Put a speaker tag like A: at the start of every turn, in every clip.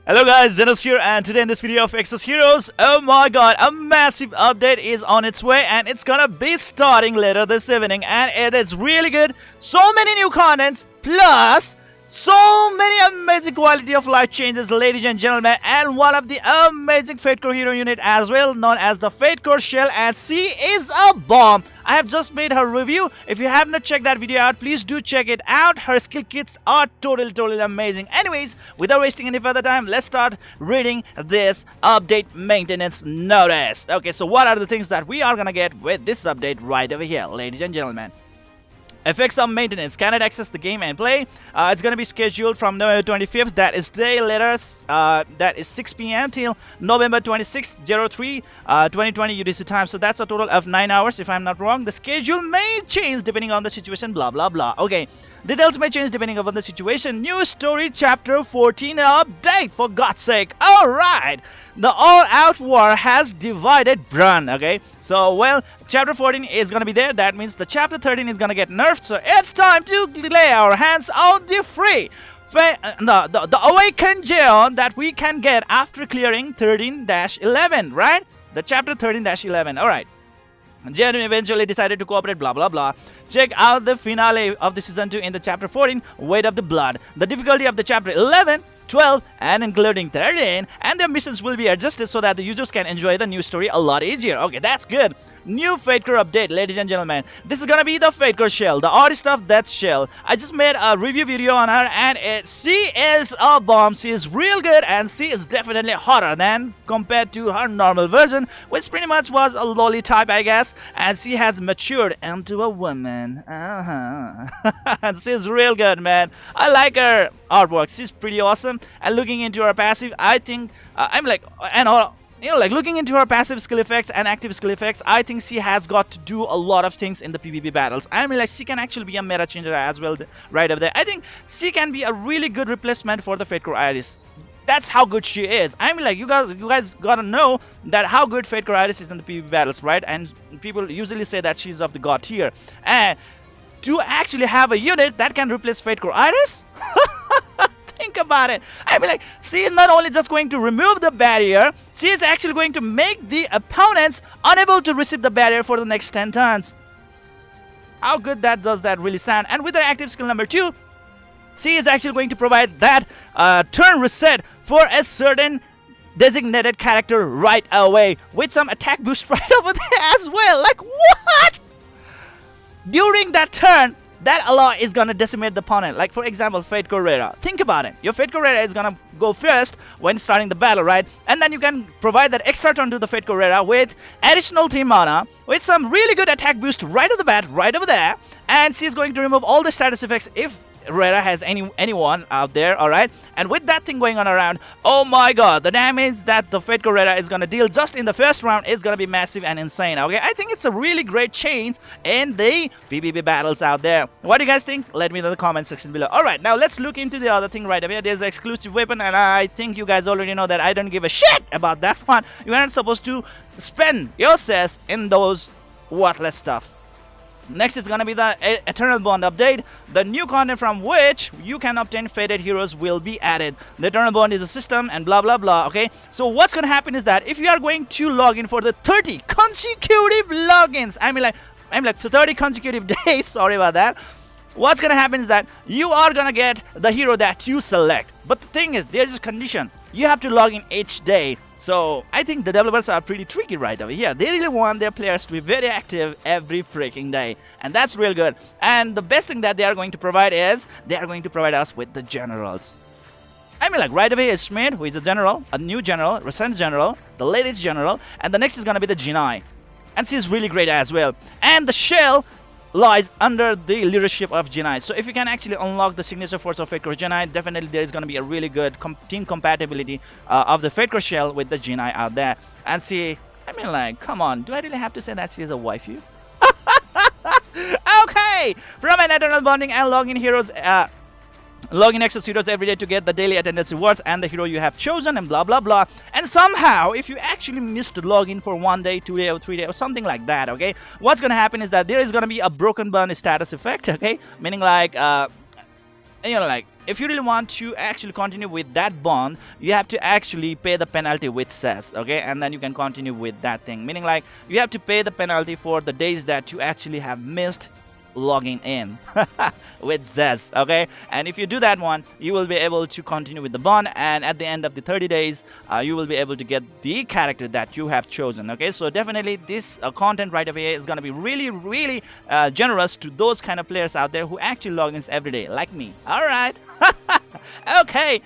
A: Hello guys, Zennosh here, and today in this video of Exos Heroes, oh my god, a massive update is on its way and it's gonna be starting later this evening, and it is really good. So many new contents, plus so many amazing quality of life changes, ladies and gentlemen, and one of the amazing Fate Core hero unit as well, known as the Fate Core Shell, and she is a bomb. I have just made her review. If you have not checked that video out, please do check it out. Her skill kits are totally amazing. Anyways, without wasting any further time, let's start reading this update maintenance notice. Okay, so what are the things that we are gonna get with this update right over here, ladies and gentlemen? Effects of maintenance. Cannot access the game and play. It's going to be scheduled from November 25th. That is day later. That is 6 p.m. till November 26th, 2020 UTC time. So that's a total of 9 hours if I'm not wrong. The schedule may change depending on the situation. Blah, blah, blah. Okay. Details may change depending on the situation. New story chapter 14 update. For God's sake. Alright. The all-out war has divided Brun, okay? So, well, chapter 14 is gonna be there. That means the chapter 13 is gonna get nerfed. So, it's time to lay our hands on the the awakened Geon that we can get after clearing 13-11, right? The chapter 13-11, alright. Jen eventually decided to cooperate, blah blah blah. Check out the finale of the season 2 in the chapter 14, Weight of the Blood. The difficulty of the chapter 11, 12 and including 13, and their missions will be adjusted so that the users can enjoy the new story a lot easier. Okay, that's good. New Fate Core update, ladies and gentlemen. This is gonna be the Fate Core Shell, the artist of that shell. I just made a review video on her, and she is a bomb. She is real good, and she is definitely hotter than compared to her normal version, which pretty much was a lolly type, I guess, and she has matured into a woman. And she's real good, man. I like her artwork. She's pretty awesome. And looking into her passive, I think looking into her passive skill effects and active skill effects, I think she has got to do a lot of things in the PvP battles. I mean, like, she can actually be a meta changer as well, right over there. I think she can be a really good replacement for the Fate Core Iris. That's how good she is. I mean, like, you guys gotta know that how good Fate Core Iris is in the PvP battles, right? And people usually say that she's of the god tier. And to actually have a unit that can replace Fate Core Iris? Think about it. I mean, like, she is not only just going to remove the barrier, she is actually going to make the opponents unable to receive the barrier for the next 10 turns. How good does that really sound? And with her active skill number 2, she is actually going to provide that turn reset for a certain designated character right away, with some attack boost right over there as well. Like, what? During that turn, that alloy is gonna decimate the opponent. Like, for example, Fate Core Rera. Think about it. Your Fate Core Rera is gonna go first when starting the battle, right? And then you can provide that extra turn to the Fate Core Rera with additional 3 mana, with some really good attack boost right off the bat, right over there. And she's going to remove all the status effects if Rera has anyone out there, alright? And with that thing going on around, oh my god, the damage that the Fate Core Rera is gonna deal just in the first round is gonna be massive and insane, okay? I think it's a really great change in the PvP battles out there. What do you guys think? Let me know in the comment section below. Alright, now let's look into the other thing right away. There's an exclusive weapon, and I think you guys already know that I don't give a shit about that one. You're not supposed to spend your cess in those worthless stuff. Next is gonna be the Eternal Bond update, the new content from which you can obtain fated heroes will be added. The Eternal Bond is a system and blah blah blah, okay? So what's gonna happen is that if you are going to log in for the 30 consecutive logins, I mean like for 30 consecutive days, sorry about that, what's gonna happen is that you are gonna get the hero that you select. But the thing is, there's a condition. You have to log in each day. So I think the developers are pretty tricky right over here. They really want their players to be very active every freaking day, and that's real good. And the best thing that they are going to provide is they are going to provide us with the generals. I mean, like, right away is Schmidt, who is a general, a new general, recent general, the latest general, and the next is gonna be the Jinai, and she's really great as well. And the Shell lies under the leadership of Jinai. So if you can actually unlock the signature force of Fate Core Jinai, definitely there is going to be a really good team compatibility of the Fate Core Shell with the Jinai out there. And see, I mean, like, come on, do I really have to say that she is a waifu? Okay, from an Eternal Bonding and login heroes, log in Exos heroes every day to get the daily attendance rewards and the hero you have chosen and blah blah blah. And somehow, if you actually missed login for 1 day, 2 day or 3 day or something like that, okay, what's gonna happen is that there is gonna be a broken burn status effect, okay, meaning like like if you really want to actually continue with that bond, you have to actually pay the penalty with cess, okay, and then you can continue with that thing, meaning like you have to pay the penalty for the days that you actually have missed logging in with Zez, okay, and if you do that one, you will be able to continue with the bond, and at the end of the 30 days you will be able to get the character that you have chosen, okay. So definitely this content right over here is going to be really generous to those kind of players out there who actually log in every day like me. All right. Okay,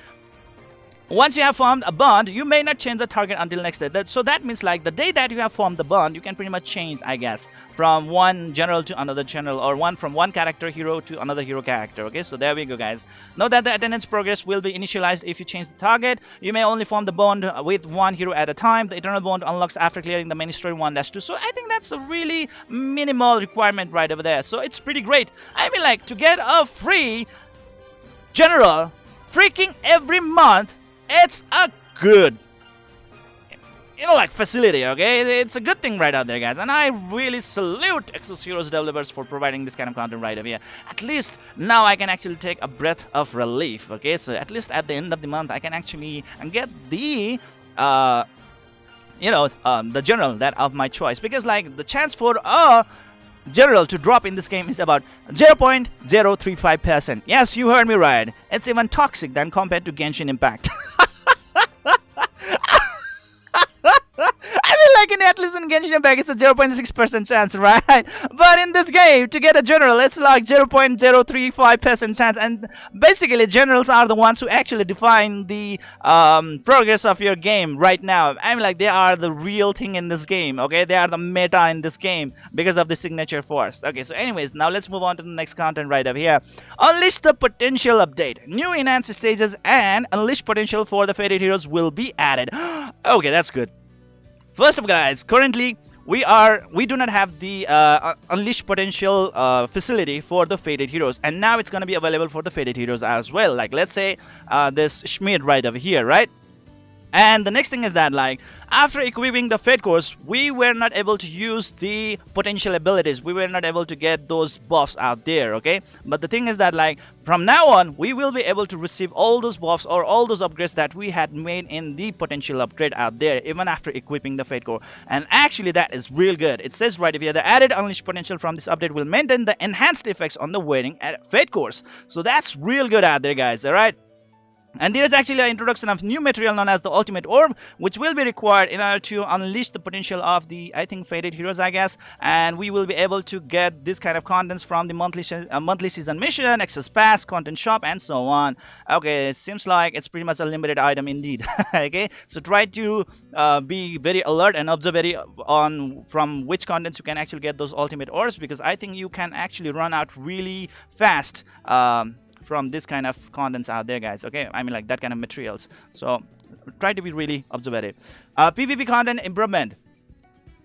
A: once you have formed a bond, you may not change the target until next day. So that means like the day that you have formed the bond, you can pretty much change, I guess, from one general to another general, or from one character hero to another hero character, okay. So there we go, guys. Note that the attendance progress will be initialized if you change the target. You may only form the bond with one hero at a time. The eternal bond unlocks after clearing the main story 1-2. So I think that's a really minimal requirement right over there. So it's pretty great. I mean, like, to get a free general freaking every month, it's a good, like, facility, okay. It's a good thing right out there, guys, and I really salute Exos Heroes developers for providing this kind of content right over here. At least now I can actually take a breath of relief, okay. So at least at the end of the month I can actually get the the general that of my choice, because like the chance for a general to drop in this game is about 0.035%. Yes, you heard me right. It's even toxic than compared to Genshin Impact. I mean, like, at least in Genshin Impact, it's a 0.6% chance, right? But in this game, to get a general, it's like 0.035% chance. And basically, generals are the ones who actually define the progress of your game right now. I mean, like, they are the real thing in this game, okay? They are the meta in this game because of the signature force. Okay, so anyways, now let's move on to the next content right over here. Unleash the potential update. New enhanced stages and unleash potential for the fated heroes will be added. Okay, that's good. First of all, guys, currently we do not have the unleash potential facility for the fated heroes, and now it's going to be available for the fated heroes as well. Like, let's say this Schmidt right over here, right? And the next thing is that, like, after equipping the Fate course, we were not able to use the potential abilities. We were not able to get those buffs out there, okay? But the thing is that, like, from now on, we will be able to receive all those buffs or all those upgrades that we had made in the potential upgrade out there, even after equipping the Fate core. And actually, that is real good. It says right here, the added unleashed potential from this update will maintain the enhanced effects on the wearing at Fate course. So that's real good out there, guys, alright? And there is actually an introduction of new material known as the Ultimate Orb, which will be required in order to unleash the potential of the, I think, fated heroes, I guess. And we will be able to get this kind of contents from the monthly season mission, access pass, content shop, and so on. Okay, it seems like it's pretty much a limited item indeed. Okay, so try to be very alert and observe on from which contents you can actually get those Ultimate Orbs, because I think you can actually run out really fast from this kind of contents out there, guys. Okay, I mean, like, that kind of materials. So try to be really observative. PvP content improvement.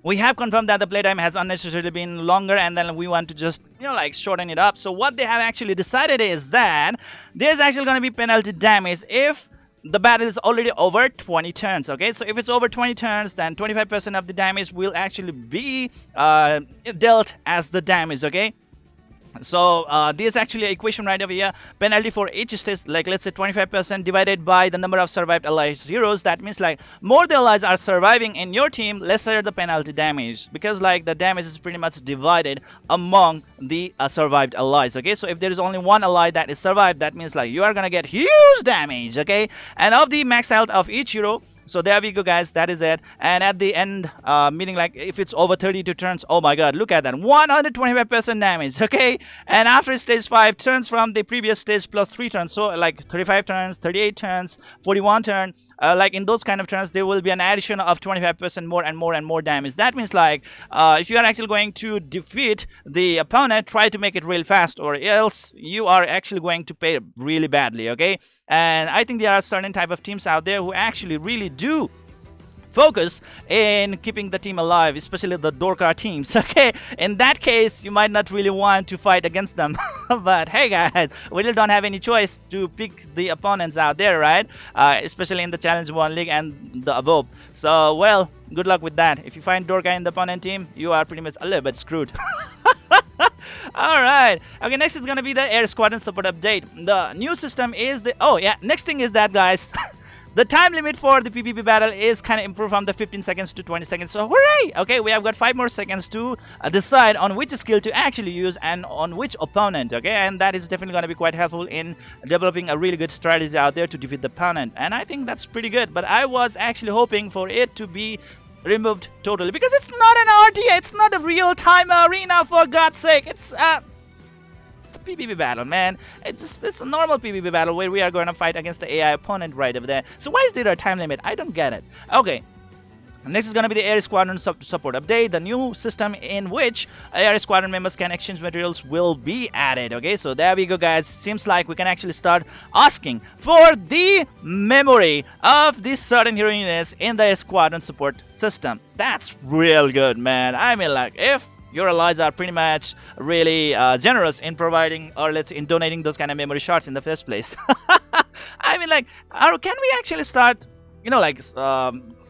A: We have confirmed that the playtime has unnecessarily been longer, and then we want to just, like, shorten it up. So what they have actually decided is that there's actually going to be penalty damage if the battle is already over 20 turns, okay? So if it's over 20 turns, then 25% of the damage will actually be dealt as the damage, okay? So there's actually an equation right over here. Penalty for each stage, like, let's say 25% divided by the number of survived allies heroes. That means, like, more the allies are surviving in your team, lesser the penalty damage, because, like, the damage is pretty much divided among the survived allies, okay? So if there is only one ally that is survived, that means, like, you are gonna get huge damage, okay? And of the max health of each hero. So there we go, guys, that is it. And at the end, meaning, like, if it's over 32 turns, oh my god, look at that, 125% damage, okay? And after stage 5, turns from the previous stage plus 3 turns, so like 35 turns, 38 turns, 41 turn, like, in those kind of turns, there will be an addition of 25% more and more and more damage. That means, like, if you are actually going to defeat the opponent, try to make it real fast, or else you are actually going to pay really badly, okay? And I think there are certain type of teams out there who actually really do focus in keeping the team alive, especially the Dorkar teams, okay? In that case, you might not really want to fight against them. But hey, guys, we really don't have any choice to pick the opponents out there, right? Especially in the Challenge 1 League and the above. So, well, good luck with that. If you find Dorkar in the opponent team, you are pretty much a little bit screwed. All right. Okay, next is gonna be the Air Squadron support update. The new system is the next thing is that, guys. The time limit for the PvP battle is kind of improved from the 15 seconds to 20 seconds. So hooray! Okay, we have got 5 more seconds to decide on which skill to actually use and on which opponent. Okay, and that is definitely going to be quite helpful in developing a really good strategy out there to defeat the opponent. And I think that's pretty good. But I was actually hoping for it to be removed totally, because it's not an RTA. It's not a real-time arena, for God's sake. It's a PvP battle, man. It's a normal PvP battle where we are going to fight against the AI opponent right over there. So why is there a time limit? I don't get it. Okay. Next is going to be the Air Squadron support update. The new system in which Air Squadron members can exchange materials will be added. Okay, so there we go, guys. Seems like we can actually start asking for the memory of these certain hero units in the Air Squadron support system. That's real good, man. I mean, like, if your allies are pretty much really generous in providing, or let's say in donating those kind of memory shards in the first place. I mean, like, can we actually start,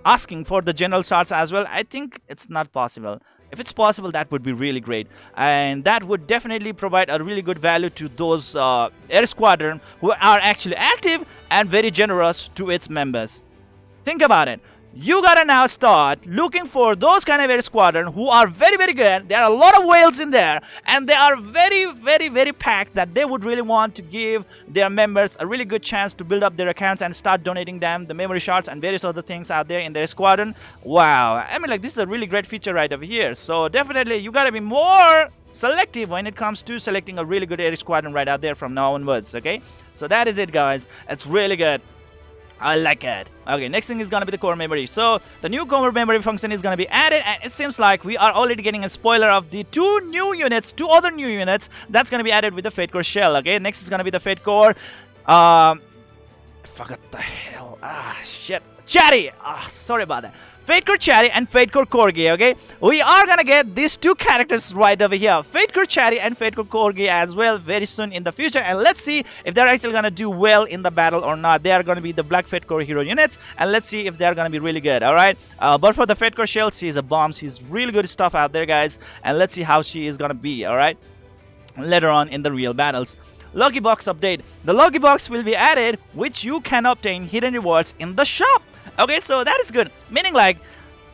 A: asking for the general shards as well? I think it's not possible. If it's possible, that would be really great, and that would definitely provide a really good value to those Air Squadron who are actually active and very generous to its members. Think about it. You gotta now start looking for those kind of Air Squadron who are very, very good. There are a lot of whales in there, and they are very, very, very packed that they would really want to give their members a really good chance to build up their accounts and start donating them the memory shards and various other things out there in their squadron. Wow, I mean, like, this is a really great feature right over here. So definitely you gotta be more selective when it comes to selecting a really good Air Squadron right out there from now onwards. Okay, so that is it, guys. It's really good. I like it. Okay, next thing is gonna be the core memory. So the new core memory function is gonna be added, and it seems like we are already getting a spoiler of the two other new units that's gonna be added with the Fate Core shell. Okay, next is gonna be the Fate Core. Forgot the hell. Shit. Chatty. Sorry about that. Fate Core Chatty and Fate Core Corgi, okay? We are gonna get these two characters right over here. Fate Core Chatty and Fate Core Corgi as well very soon in the future. And let's see if they're actually gonna do well in the battle or not. They are gonna be the Black Fate Core hero units. And let's see if they're gonna be really good, alright? But for the Fate Core Shell, she's a bomb. She's really good stuff out there, guys. And let's see how she is gonna be, alright? Later on in the real battles. Lucky Box update. The Lucky Box will be added, which you can obtain hidden rewards in the shop. Okay, so that is good. Meaning, like,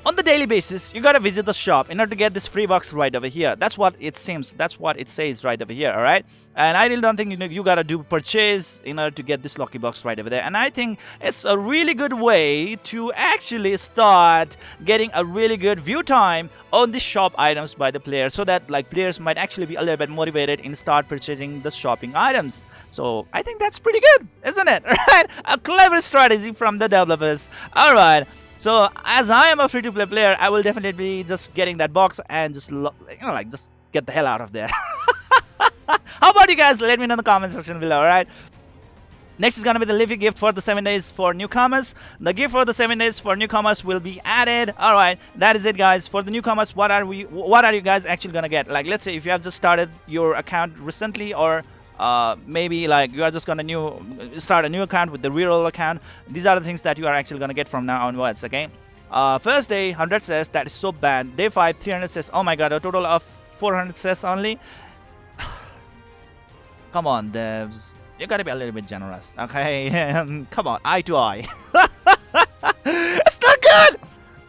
A: on the daily basis, you gotta visit the shop in order to get this free box right over here. That's what it seems. That's what it says right over here, alright? And I really don't think you gotta do purchase in order to get this lucky box right over there. And I think it's a really good way to actually start getting a really good view time on the shop items by the players, so that, like, players might actually be a little bit motivated in start purchasing the shopping items. So I think that's pretty good, isn't it? Right? A clever strategy from the developers. Alright. So as I am a free-to-play player, I will definitely be just getting that box and just, just get the hell out of there. How about you guys? Let me know in the comment section below, alright? Next is going to be the Leafy gift for the 7 days for newcomers. The gift for the 7 days for newcomers will be added. Alright, that is it, guys. For the newcomers, what are you guys actually going to get? Like, let's say if you have just started your account recently, or maybe like you are just gonna start a new account with the reroll account. These are the things that you are actually gonna get from now onwards. Okay, first day 100 says, that is so bad. Day 5 300 says, oh my god, a total of 400 says only. Come on, devs, you gotta be a little bit generous, okay? Come on, eye to eye. It's not good.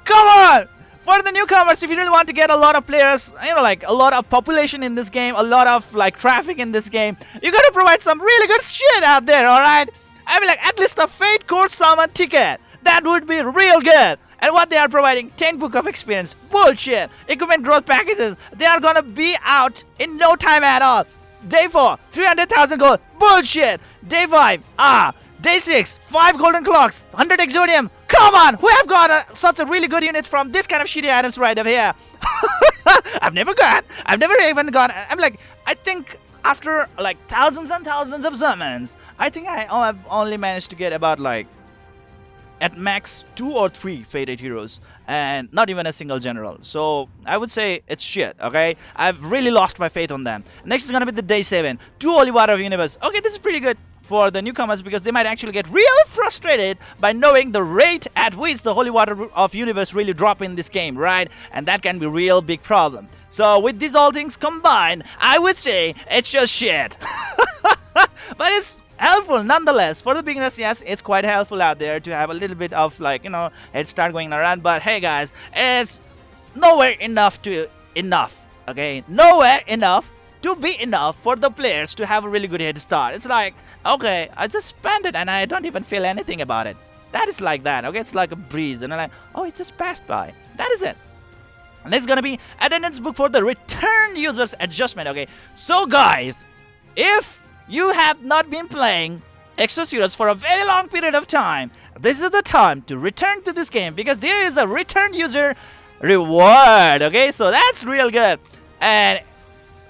A: Come on. For the newcomers, if you really want to get a lot of players, like a lot of population in this game, a lot of like traffic in this game, you gotta provide some really good shit out there, alright? I mean, like, at least a Fate Core Summon ticket. That would be real good. And what they are providing, 10 book of experience. Bullshit. Equipment growth packages, they are gonna be out in no time at all. Day 4, 300,000 gold. Bullshit. Day 5, Day 6, 5 golden clocks, 100 exodium. Come on, who have got such a really good unit from this kind of shitty items right over here? I've never even got. I think after like thousands and thousands of summons, I think I've only managed to get about, like, at max 2 or 3 fated heroes, and not even a single general. So I would say it's shit, okay? I've really lost my faith on them. Next is gonna be the day 7, 2 Holy Water of Universe. Okay, this is pretty good. for the newcomers, because they might actually get real frustrated by knowing the rate at which the holy water of universe really drop in this game, right? And that can be a real big problem. So with these all things combined, I would say it's just shit. But it's helpful nonetheless. For the beginners, yes, it's quite helpful out there to have a little bit of, like, you know, head start going around. But hey guys, it's nowhere enough, okay? Nowhere enough to be enough for the players to have a really good head start. It's like, okay, I just spent it and I don't even feel anything about it. That is like that, okay? It's like a breeze, and I'm like, oh, it just passed by. That is it. Next gonna be attendance book for the return users adjustment, okay? So guys, if you have not been playing Exos Heroes for a very long period of time, this is the time to return to this game, because there is a return user reward, okay? So that's real good. And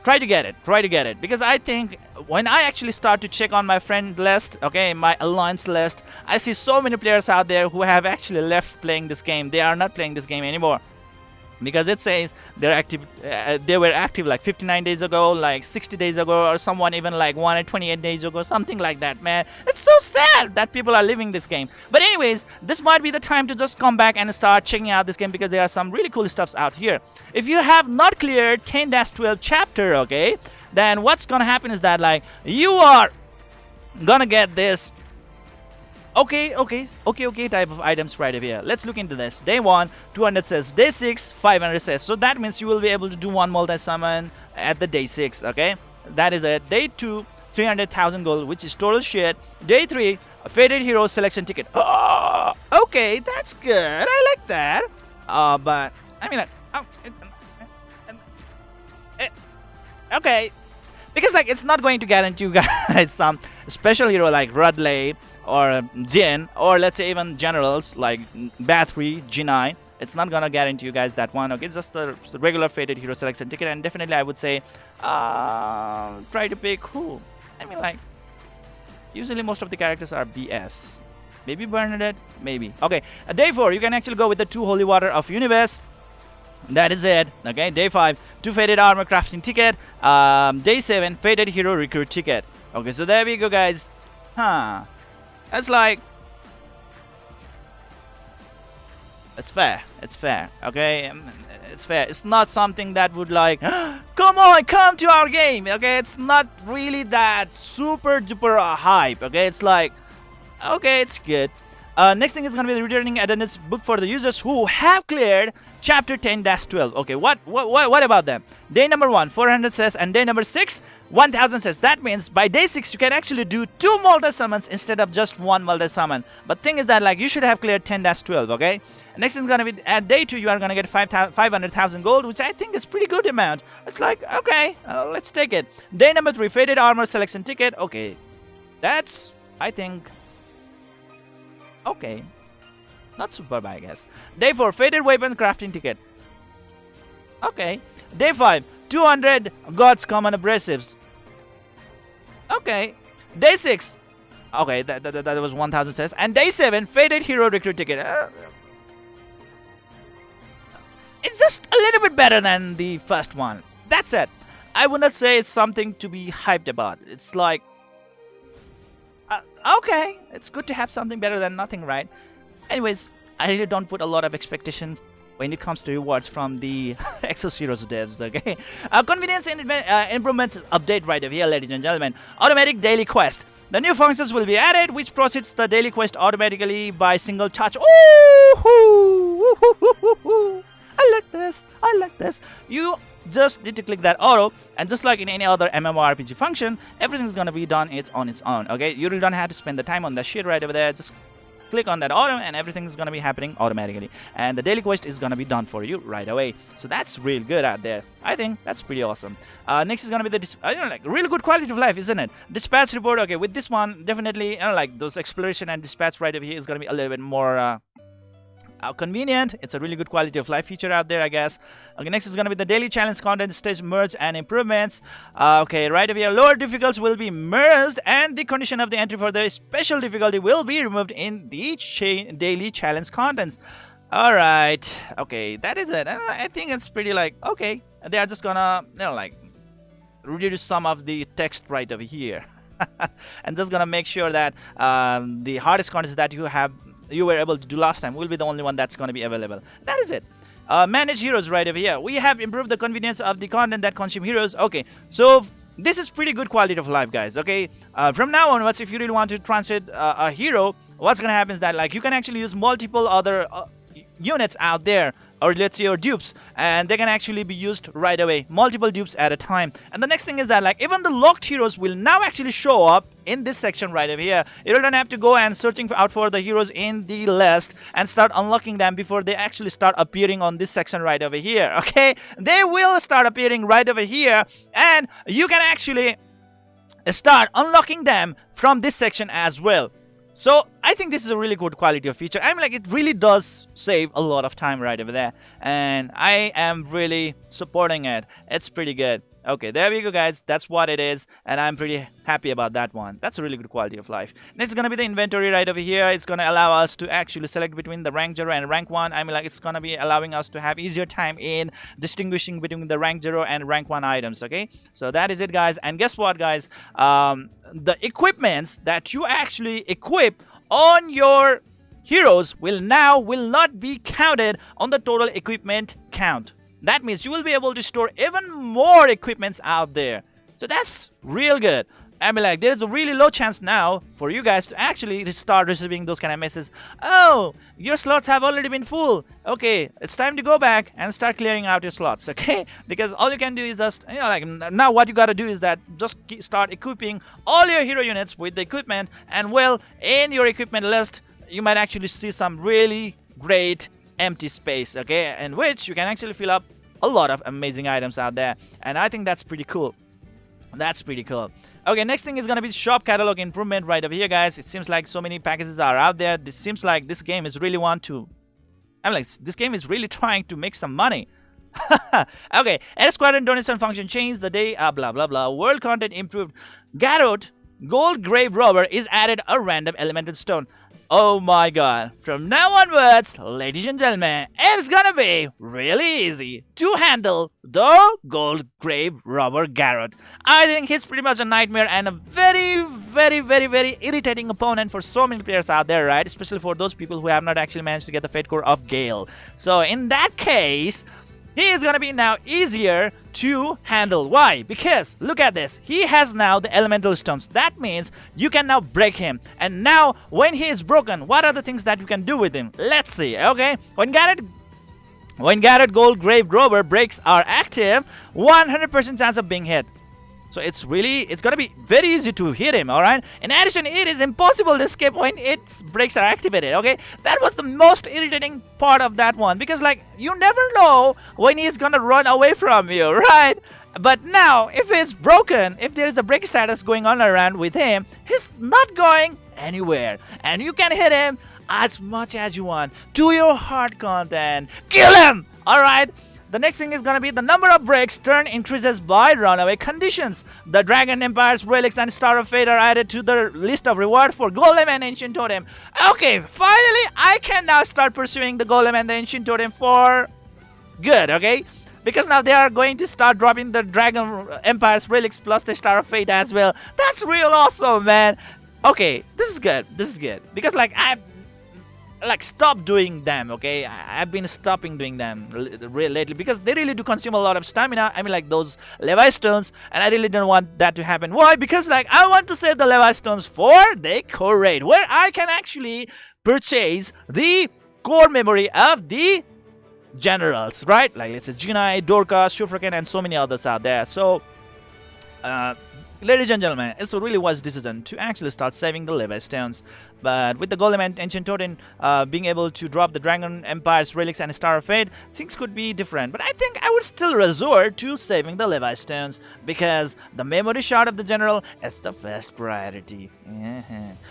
A: try to get it, because I think when I actually start to check on my friend list, okay, my alliance list, I see so many players out there who have actually left playing this game. They are not playing this game anymore, because it says they're active. They were active like 59 days ago, like 60 days ago, or someone even like 128 days ago, something like that, man. It's so sad that people are leaving this game. But anyways, this might be the time to just come back and start checking out this game, because there are some really cool stuffs out here. If you have not cleared 10-12 chapter, okay, then what's gonna happen is that, like, you are gonna get this okay type of items right over here. Let's look into this. Day 1, 200 says. Day 6, 500 says. So that means you will be able to do one multi-summon at the day 6, okay? That is it. Day 2, 300,000 gold, which is total shit. Day 3, a Faded Hero selection ticket. Oh, okay, that's good. I like that. But, I mean, okay. Because, like, it's not going to guarantee you guys some special hero like Rudley or Jin, or let's say even generals like Bathory, Jinai. It's not gonna guarantee you guys that one, okay? It's just the regular Faded Hero selection ticket. And definitely I would say try to pick who. I mean, like, usually most of the characters are BS. Maybe Bernadette, maybe. Okay, day 4, you can actually go with the 2 Holy Water of Universe. That is it, okay? Day 5, 2 Faded Armor crafting ticket. Day 7, Faded Hero recruit ticket. Okay, so there we go, guys. That's like, it's fair, okay? It's fair. It's not something that would like, come on, come to our game, okay? It's not really that super duper hype, okay? It's like, okay, it's good. Next thing is going to be the returning attendance book for the users who have cleared chapter 10-12. Okay, what about them? Day number 1, 400 says, and day number 6, 1000 says. That means by day 6, you can actually do 2 multi-summons instead of just 1 multi-summon. But thing is that, like, you should have cleared 10-12, okay? Next thing is going to be, at day 2, you are going to get 500,000 gold, which I think is pretty good amount. It's like, okay, let's take it. Day number 3, Faded Armor selection ticket. Okay, that's, I think, okay, not superb, I guess. Day 4, Faded Weapon crafting ticket. Okay. Day 5, 200 Gods Common Abrasives. Okay. Day 6, okay, that was 1000 says. And day 7, Faded Hero recruit ticket. It's just a little bit better than the first one. That's it. I would not say it's something to be hyped about. It's like, okay, it's good to have something better than nothing, right? Anyways, I really don't put a lot of expectation when it comes to rewards from the Exos Heroes devs, okay? Convenience improvements update right over here, ladies and gentlemen. Automatic daily quest. The new functions will be added, which proceeds the daily quest automatically by single touch. Ooh, I like this. You just need to click that auto, and just like in any other MMORPG function, everything's gonna be done on its own, okay? You really don't have to spend the time on that shit right over there. Just click on that auto and everything's gonna be happening automatically, and the daily quest is gonna be done for you right away. So that's real good out there. I think that's pretty awesome. Next is gonna be the like really good quality of life, isn't it? Dispatch report. Okay, with this one, definitely like those exploration and dispatch right over here is gonna be a little bit more convenient. It's a really good quality of life feature out there, I guess. Okay, next is going to be the daily challenge content, stage merge and improvements. Okay, right over here, lower difficulties will be merged, and the condition of the entry for the special difficulty will be removed in the daily challenge contents. All right, okay, that is it. I think it's pretty like, okay, they are just gonna, like, reduce some of the text right over here. And just gonna make sure that the hardest contest that you were able to do last time will be the only one that's gonna be available. That is it. Manage heroes right over here. We have improved the convenience of the content that consume heroes. Okay, so this is pretty good quality of life, guys. Okay, from now onwards, if you really want to translate a hero, what's gonna happen is that like you can actually use multiple other units out there, or let's say your dupes, and they can actually be used right away, multiple dupes at a time. And the next thing is that like even the locked heroes will now actually show up in this section right over here. You don't have to go and searching out for the heroes in the list and start unlocking them before they actually start appearing on this section right over here. Okay, they will start appearing right over here, and you can actually start unlocking them from this section as well. So I think this is a really good quality of feature. I mean, like, it really does save a lot of time right over there, and I am really supporting it. It's pretty good. Okay, there we go, guys. That's what it is, and I'm pretty happy about that one. That's a really good quality of life. Next is gonna be the inventory right over here. It's gonna allow us to actually select between the rank 0 and rank 1. I mean, like, it's gonna be allowing us to have easier time in distinguishing between the rank 0 and rank 1 items. Okay, so that is it, guys. And guess what, guys? The equipments that you actually equip on your heroes will not be counted on the total equipment count. That means you will be able to store even more equipments out there. So that's real good. I mean, like, there's a really low chance now for you guys to actually start receiving those kind of messages. Oh, your slots have already been full. Okay, it's time to go back and start clearing out your slots, okay? Because all you can do is just, like, now what you gotta do is that just start equipping all your hero units with the equipment. And, well, in your equipment list, you might actually see some really great empty space, okay? In which you can actually fill up a lot of amazing items out there. And I think that's pretty cool. That's pretty cool. Okay, next thing is gonna be shop catalog improvement right over here, guys. It seems like so many packages are out there. This seems like this game is really this game is really trying to make some money. Okay, and Squadron donation function changed the day, blah blah blah. World content improved. Garrot Gold Grave Robber is added a random elemental stone. Oh my god. From now onwards, ladies and gentlemen, it's gonna be really easy to handle the Gold Grave Robber Garrot. I think he's pretty much a nightmare and a very, very, very, very irritating opponent for so many players out there, right? Especially for those people who have not actually managed to get the Fate Core of Gale. So in that case, he is gonna be now easier to handle. Why? Because look at this. He has now the elemental stones. That means you can now break him. And now when he is broken, what are the things that you can do with him? Let's see. Okay, when Garrot Gold Grave Robber breaks are active, 100% chance of being hit. So it's gonna be very easy to hit him, alright? In addition, it is impossible to escape when its breaks are activated, okay? That was the most irritating part of that one, because like, you never know when he's gonna run away from you, right? But now, if it's broken, if there is a break status going on around with him, he's not going anywhere. And you can hit him as much as you want. Do your heart content. Kill him! Alright? The next thing is gonna be the number of breaks turn increases by runaway conditions. The Dragon Empire's relics and Star of Fate are added to the list of reward for Golem and Ancient Totem. Okay, finally I can now start pursuing the Golem and the Ancient Totem for good, okay? Because now they are going to start dropping the Dragon Empire's relics plus the Star of Fate as well. That's real awesome, man. Okay, this is good. This is good. Because like stop doing them, okay? I've been stopping doing them lately because they really do consume a lot of stamina. I mean, like those Levi Stones, and I really don't want that to happen. Why? Because like I want to save the Levi Stones for the core raid, where I can actually purchase the core memory of the generals, right? Like let's say Jinai, Dorcas, Shufraken, and so many others out there. So ladies and gentlemen, it's a really wise decision to actually start saving the Levi Stones. But with the Golem and Ancient Totem being able to drop the Dragon Empire's relics and Star of Fate, things could be different. But I think I would still resort to saving the Levi Stones, because the memory shard of the general is the first priority.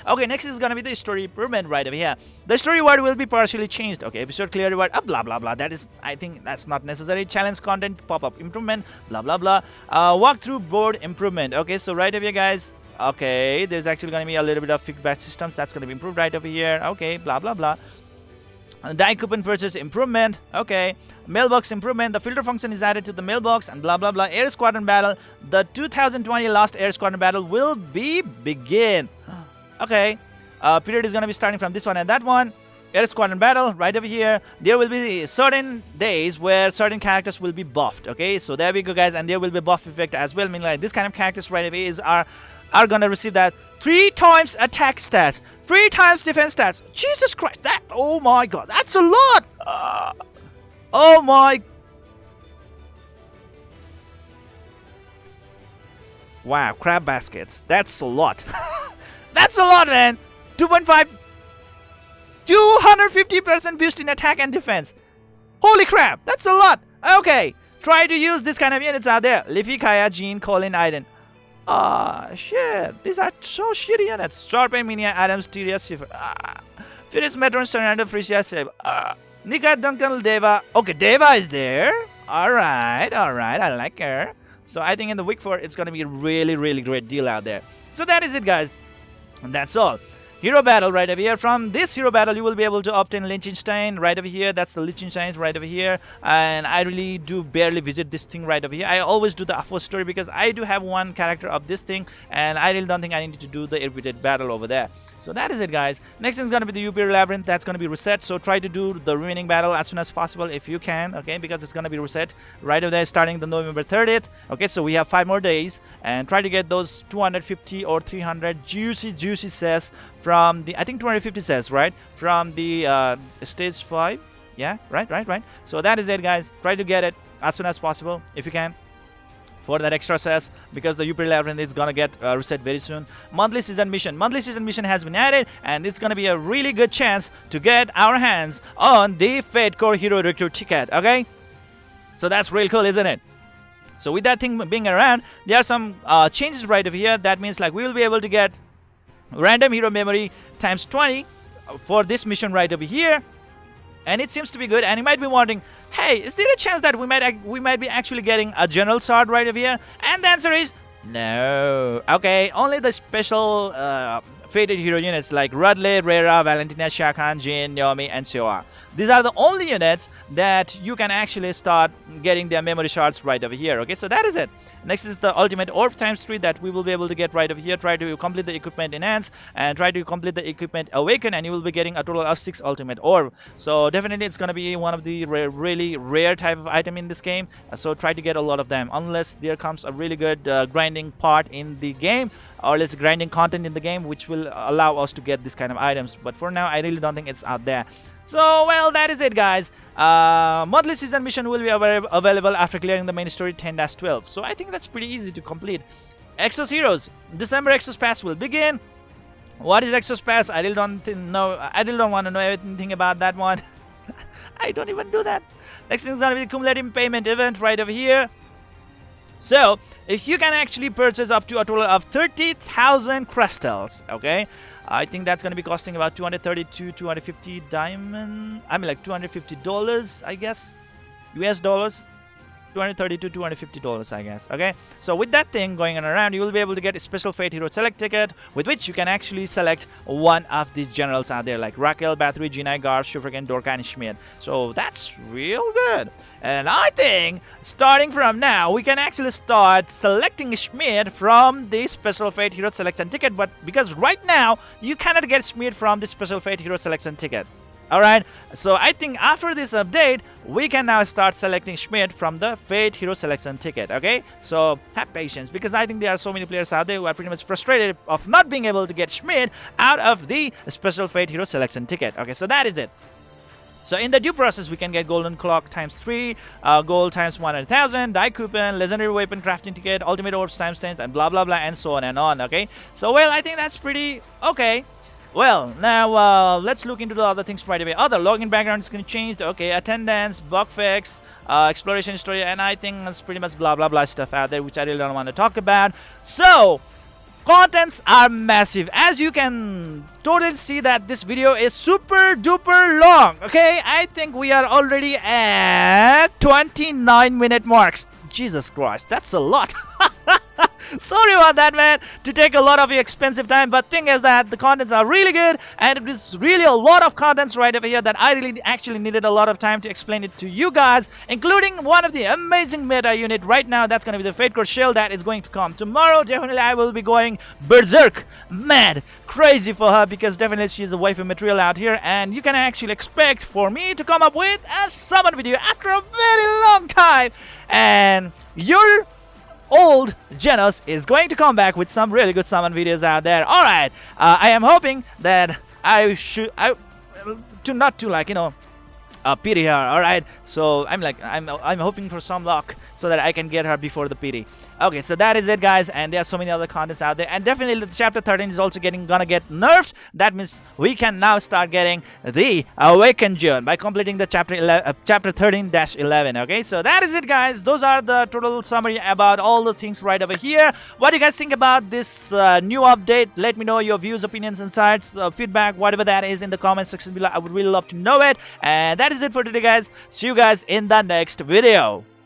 A: Okay, next is gonna be the story improvement right over here. The story word will be partially changed. Okay, episode clear reward, blah blah blah. That is, I think that's not necessary. Challenge content pop-up improvement, blah blah blah. Walkthrough board improvement. Okay, so right over here, guys. Okay, there's actually going to be a little bit of feedback systems that's going to be improved right over here. Okay, blah blah blah. Die coupon purchase improvement. Okay. Mailbox improvement. The filter function is added to the mailbox and blah blah blah. Air Squadron Battle. The 2020 last Air Squadron Battle will be begin. Okay. Period is going to be starting from this one and that one. Air Squadron Battle right over here. There will be certain days where certain characters will be buffed. Okay. So there we go, guys. And there will be buff effect as well. Meaning like this kind of characters right away are going to receive that 3 times attack stats, 3 times defense stats. Jesus Christ, that, oh my god, that's a lot. Oh my. Wow, crab baskets. That's a lot. That's a lot, man. 2.5, 250% boost in attack and defense. Holy crap, that's a lot. Okay, try to use this kind of units out there. Leafy, Kaya, Jean, Colin, Aiden. Ah, shit. These are so shitty units. Sharpe, Minia, Adams, Tyria, Schiffer. Furious, Metron, Fernando, Frisia, Seb. Nika, Duncan, Deva. Okay, Deva is there. Alright. I like her. So I think in the week 4, it's going to be a really, really great deal out there. So that is it, guys. And that's all. Hero Battle right over here. From this Hero Battle, you will be able to obtain Liechtenstein right over here. That's the Liechtenstein right over here. And I really do barely visit this thing right over here. I always do the Afo story because I do have one character of this thing. And I really don't think I need to do the repeated battle over there. So that is it, guys. Next thing is going to be the Yupir labyrinth. That's going to be reset. So try to do the remaining battle as soon as possible if you can. Okay, because it's going to be reset right over there starting the November 30th. Okay, so we have 5 more days. And try to get those 250 or 300 juicy says from the, I think 250 says, right? From the stage 5. Yeah, right. So that is it, guys. Try to get it as soon as possible if you can for that extra says, because the Yupir labyrinth is gonna get reset very soon. Monthly season mission has been added, and it's gonna be a really good chance to get our hands on the Fate Core Hero Recruit ticket. Okay, so that's real cool, isn't it? So with that thing being around, there are some changes right over here. That means like we will be able to get random hero memory times 20 for this mission right over here, and it seems to be good. And you might be wondering, hey, is there a chance that we might be actually getting a general sword right over here? And the answer is no. Okay, only the special fated hero units like Rudley, Rera, Valentina, Shakan, Jin, Naomi, and Seoa. These are the only units that you can actually start getting their memory shards right over here. Okay, so that is it. Next is the ultimate orb times 3 that we will be able to get right over here. Try to complete the equipment enhance and try to complete the equipment awaken, and you will be getting a total of 6 ultimate orb. So definitely it's going to be one of the really rare type of item in this game. So try to get a lot of them unless there comes a really good grinding part in the game, or less grinding content in the game, which will allow us to get this kind of items. But for now, I really don't think it's out there. So, well, that is it, guys. Monthly season mission will be available after clearing the main story 10-12. So I think that's pretty easy to complete. Exos Heroes. December Exos Pass will begin. What is Exos Pass? I really don't know. I really don't want to know anything about that one. I don't even do that. Next thing is going to be the cumulative payment event right over here. So, if you can actually purchase up to a total of 30,000 crystals, okay, I think that's going to be costing about 230 to 250 diamond. I mean, like $250, I guess, US dollars. 230 to 250 dollars, I guess. Okay, so with that thing going on around, you will be able to get a special Fate Hero Select ticket, with which you can actually select one of these generals out there, like Raquel, Bathory, Jinai, Garth, Shufragan, Dorka, and Schmidt. So that's real good. And I think starting from now, we can actually start selecting Schmidt from the special Fate Hero Selection ticket. But because right now you cannot get Schmidt from the special Fate Hero Selection ticket. Alright, so I think after this update, we can now start selecting Schmidt from the Fate Hero Selection ticket, okay? So, have patience, because I think there are so many players out there who are pretty much frustrated of not being able to get Schmidt out of the special Fate Hero Selection ticket, okay? So that is it. So in the due process, we can get Golden Clock times 3, Gold times 100,000, Die Coupon, Legendary Weapon Crafting Ticket, Ultimate Orbs times 10, and blah blah blah, and so on and on, okay? So, well, I think that's pretty okay. Well, now let's look into the other things right away. Other login background is going to change. Okay, attendance, bug fix, exploration history, and I think that's pretty much blah blah blah stuff out there, which I really don't want to talk about. So, contents are massive. As you can totally see that this video is super duper long. Okay, I think we are already at 29-minute marks. Jesus Christ, that's a lot. Sorry about that, man, to take a lot of your expensive time, but thing is that the contents are really good, and it is really a lot of contents right over here that I really actually needed a lot of time to explain it to you guys, including one of the amazing meta unit right now. That's going to be the Fate Core Shield that is going to come tomorrow. Definitely I will be going berserk, mad, crazy for her, because definitely she's a waifu material out here, and you can actually expect for me to come up with a summon video after a very long time, and your old Zennosh is going to come back with some really good summon videos out there. Alright, I am hoping that not to like, pity her. Alright, so I'm hoping for some luck so that I can get her before the pity. Okay, so that is it, guys, and there are so many other contents out there, and definitely the chapter 13 is also gonna get nerfed. That means we can now start getting the Awakened June by completing the chapter 13-11. Okay, so that is it, guys. Those are the total summary about all the things right over here. What do you guys think about this new update? Let me know your views, opinions, insights, feedback, whatever that is, in the comment section below. I would really love to know it. And that is it for today, guys. See you guys in the next video.